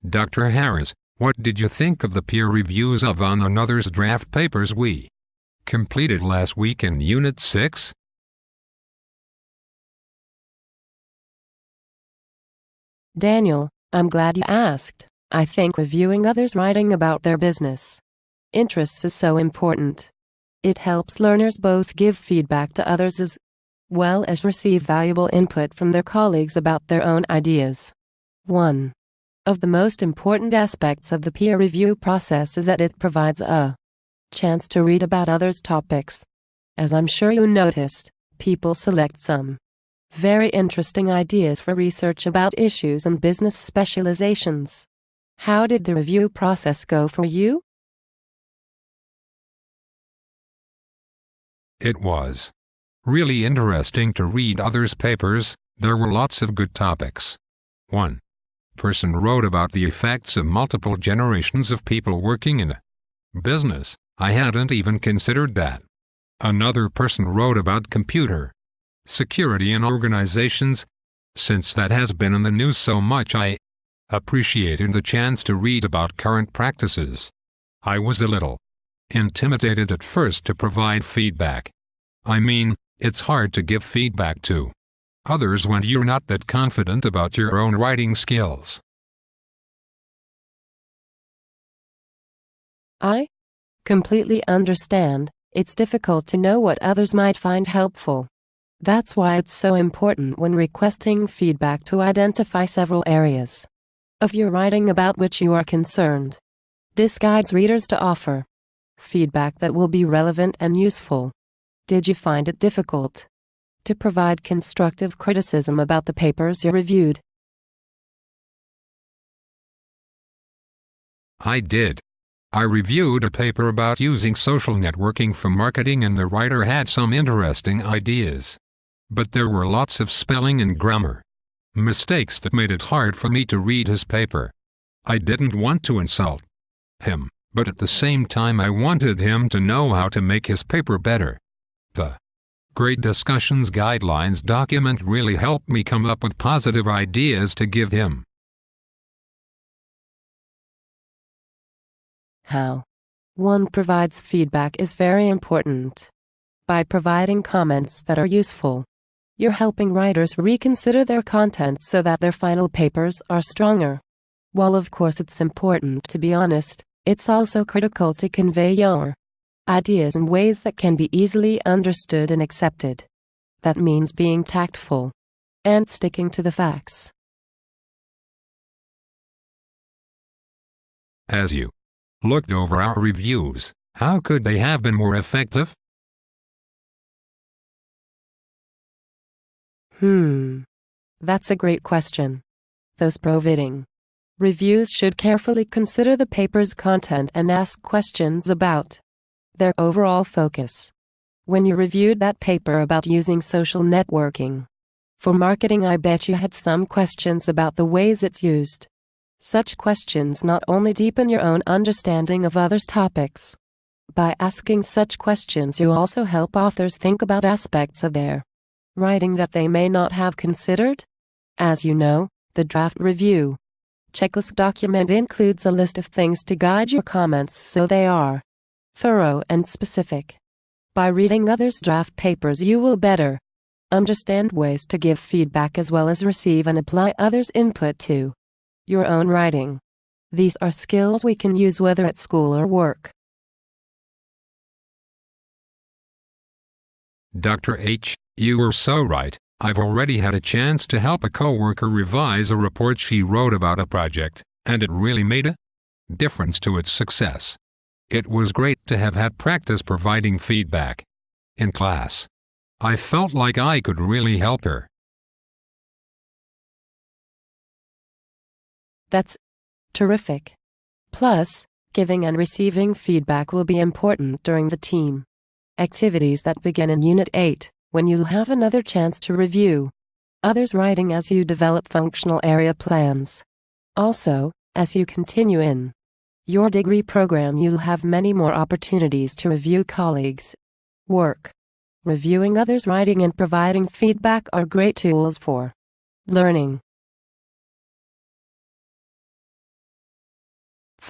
Dr. Harris, what did you think of the peer reviews of one another's draft papers we completed last week in Unit 6? Daniel, I'm glad you asked. I think reviewing others' writing about their business interests is so important. It helps learners both give feedback to others as well as receive valuable input from their colleagues about their own ideas. One of the most important aspects of the peer review process is that it provides a chance to read about others' topics. As I'm sure you noticed, people select some very interesting ideas for research about issues and business specializations. How did the review process go for you? It was really interesting to read others' papers. There were lots of good topics. One person wrote about the effects of multiple generations of people working in a business. I hadn't even considered that. Another person wrote about computer security in organizations. Since that has been in the news so much, I appreciated the chance to read about current practices. I was a little intimidated at first to provide feedback. I mean, it's hard to give feedback to others when you're not that confident about your own writing skills. I completely understand. It's difficult to know what others might find helpful. That's why it's so important when requesting feedback to identify several areas of your writing about which you are concerned. This guides readers to offer feedback that will be relevant and useful. Did you find it difficult to provide constructive criticism about the papers you reviewed? I did. I reviewed a paper about using social networking for marketing, and the writer had some interesting ideas. But there were lots of spelling and grammar mistakes that made it hard for me to read his paper. I didn't want to insult him, but at the same time I wanted him to know how to make his paper better. The Great Discussions Guidelines document really helped me come up with positive ideas to give him. How one provides feedback is very important. By providing comments that are useful, you're helping writers reconsider their content so that their final papers are stronger. While of course it's important to be honest, it's also critical to convey your ideas in ways that can be easily understood and accepted. That means being tactful and sticking to the facts. As you looked over our reviews, how could they have been more effective? That's a great question. Those providing reviews should carefully consider the paper's content and ask questions about their overall focus. When you reviewed that paper about using social networking for marketing, I bet you had some questions about the ways it's used. Such questions not only deepen your own understanding of others' topics. By asking such questions, you also help authors think about aspects of their writing that they may not have considered. As you know, the draft review checklist document includes a list of things to guide your comments so they are thorough and specific. By reading others' draft papers, you will better understand ways to give feedback as well as receive and apply others' input to your own writing. These are skills we can use whether at school or work. Dr. H, you were so right. I've already had a chance to help a coworker revise a report she wrote about a project, and it really made a difference to its success. It was great to have had practice providing feedback in class. I felt like I could really help her. That's terrific. Plus, giving and receiving feedback will be important during the team activities that begin in Unit 8, when you'll have another chance to review others' writing as you develop functional area plans. Also, as you continue in your degree program, you'll have many more opportunities to review colleagues' work. Reviewing others' writing and providing feedback are great tools for learning.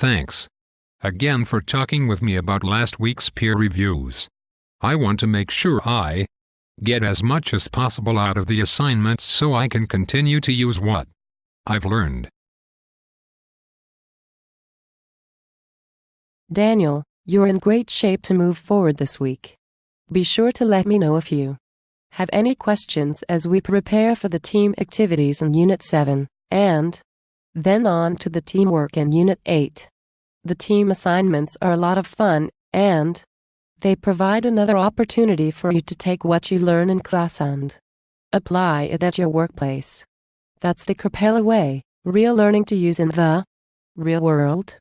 Thanks again for talking with me about last week's peer reviews. I want to make sure I get as much as possible out of the assignments so I can continue to use what I've learned. Daniel, you're in great shape to move forward this week. Be sure to let me know if you have any questions as we prepare for the team activities in Unit 7, and then on to the teamwork in Unit 8. The team assignments are a lot of fun, and they provide another opportunity for you to take what you learn in class and apply it at your workplace. That's the Capella way, real learning to use in the real world.